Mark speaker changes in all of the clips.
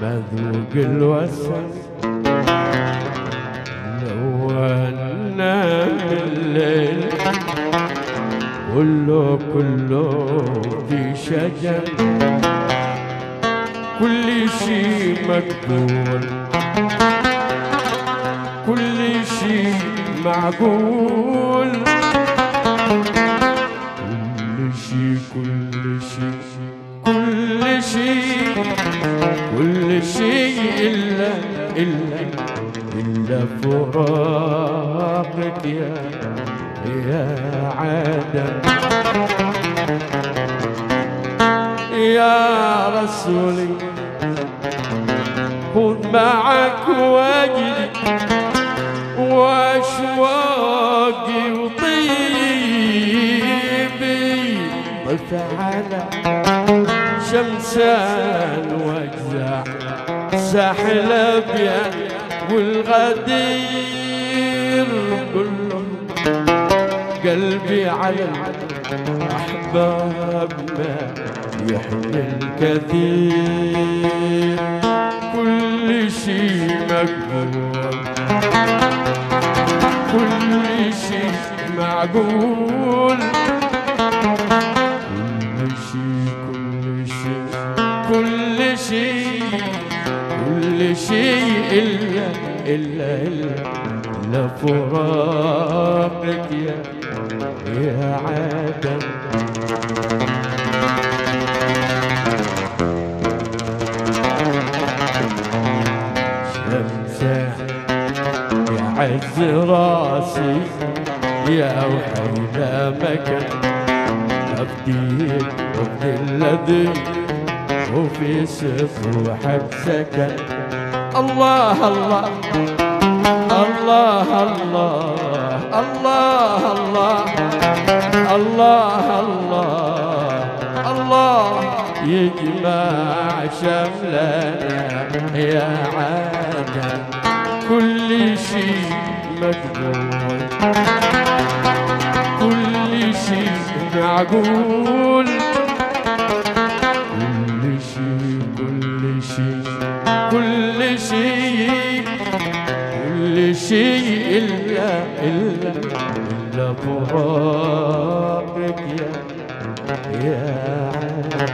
Speaker 1: مذوق الوسن لو انام الليل كله في شجر، كل شي مقبول، كل شي معقول، كل شي كل شي كل شي كل شي إلا فراقك يا عدم يا رسولي. خذ معك وجدي واشواقي وطيبي، طف على شمسان واجزع ساحل ابيض والغدير كله، قلبي على الاحباب ما يحمل كثير، كل شي مقبول، كل شي معقول، كل شي كل شي كل شي إلا فراقك يا عدم. شمسة يا عز راسي يا وحيدا مكان، أفديك وفي الذي وفي سفوحك سكن. الله الله الله الله الله الله الله الله الله يجمع شملنا يا عدن، كل شي مقبول، كل شي معقول، كل شي كل شي كل شي كل شي إلا فراقك يا عدن.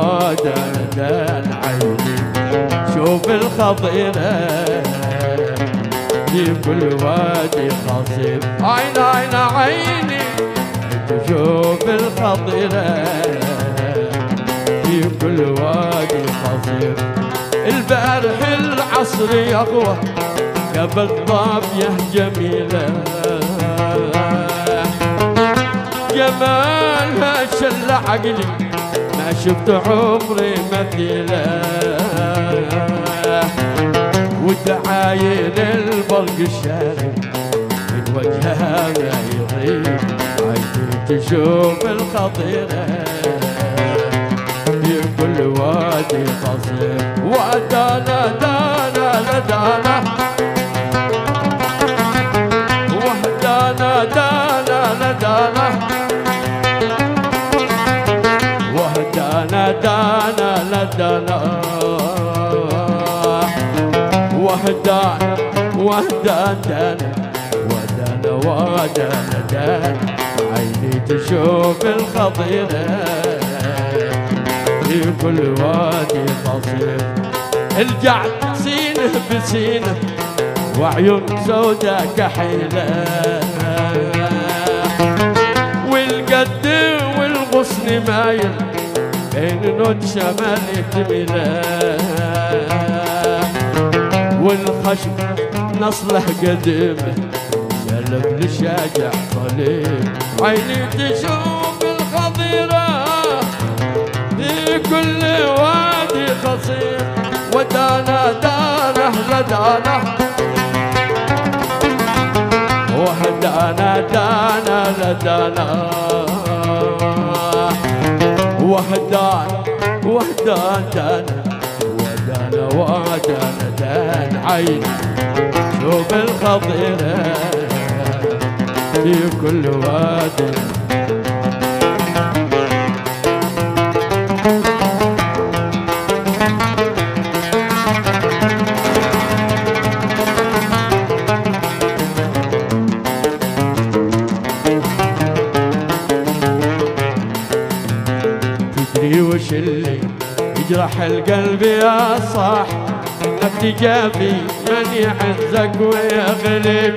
Speaker 1: ودانا عيني شوف الخضيرة في كل وادي خصيب، عين عين عيني تشوف الخضيرة في كل وادي خصيب. البارح العصر يقوى قبل ضافية جميلة، جمالها شل عقلي ما شفت عمري مثيله، ودعاين البرق الشاري من وجهها ما يغيب، عايزين تشوف الخطيرة في كل وادي قصير. ودانا دانا لدانا وحدانا دانا لدانا وحدانا دانا لدانا وحدان وحدان دانا ودانا ودانا دانا، عيني تشوف الخضيرة في كل وادي قصير. الجعد سينه بسينه وعيون سودا كحيلة، والقد مايل بين نود شمال تميله والخشم نصله قديمه قلب لشاجع صليب عيني تشوف الخضيره في كل وادي قصير ودانا دانه لدانه وهدانا دانا لدانا وهدان وهدان دانا ودانا ودانا دان عيني شوف الخضيره في كل وادي تدري وش اللي يجرح القلب يا صاح نفسي جافي من يعزك ويغلب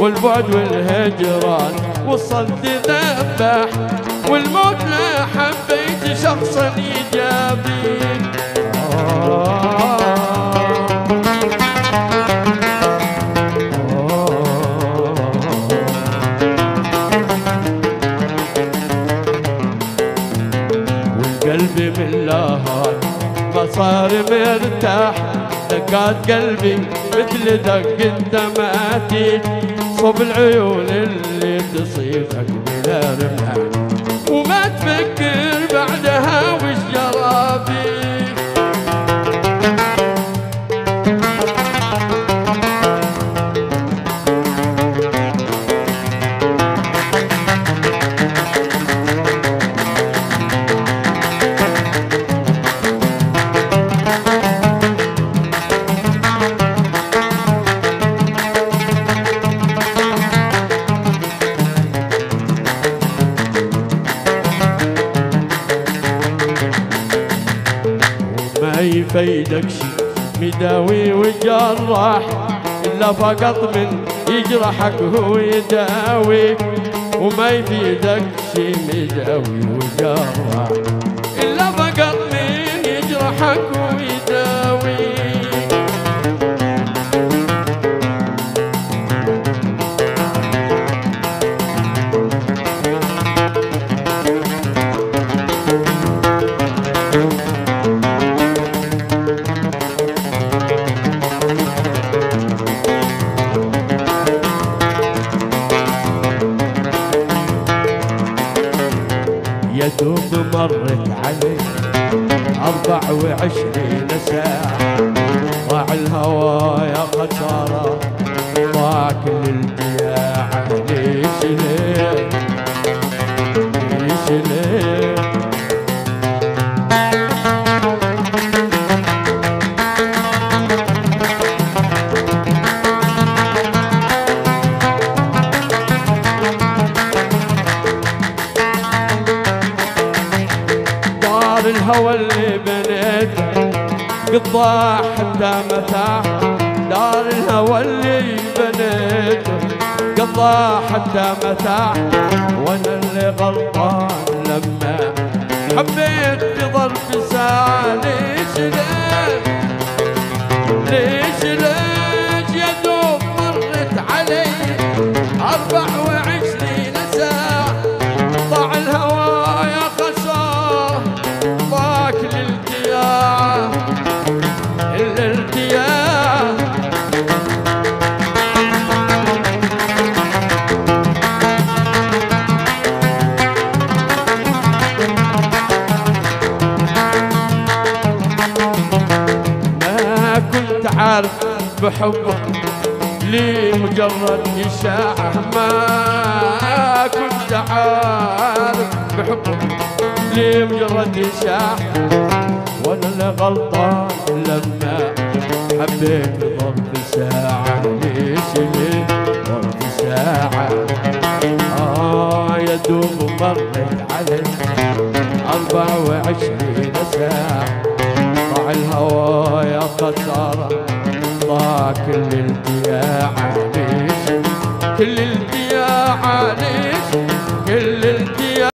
Speaker 1: والبعد والهجران والصد ذبح والموت لا حبيت شخصا ايجابي والقلب من لهان ما صار مرتاح دقات قلبي مثل دق الدماتي صوب العيون اللي تصيبك بلا رمح وما تفكر بعدها وش جرابي ما يفيدك شي مداوي وجراح إلا فقط من يجرحك هو يداوي وما يفيدك شي مداوي وجراح إلا فقط من يجرحك هو يداوي يدوب مرت علي 24 ساعة ضاع الهوى يا خسارة ضاع كل البياعة ليش ليه ليش ليه الهوى اللي بنيته قد ضاع حتى متاع دار الهوى اللي بنيته قد ضاع حتى متاع وانا اللي غلطان لما حبيت في ظرف ساعة ليش ليه ليش ليش يا دوب مرت علي 24 ساعة ضاع الهوى يا خسارة ضاك الالتياع الالتياع ما كنت عارف بحبك لي مجرد إشاعة ما كنت عارف بحبك لي مجرد إشاعة وانا اللي غلطان لما حبيت ظرف ساعة ليش ليه ظرف ساعة يا دوب مرت علي 24 ساعة ضاع الهوى يا خسارة ضاع كل البياع عليك كل البياع عليك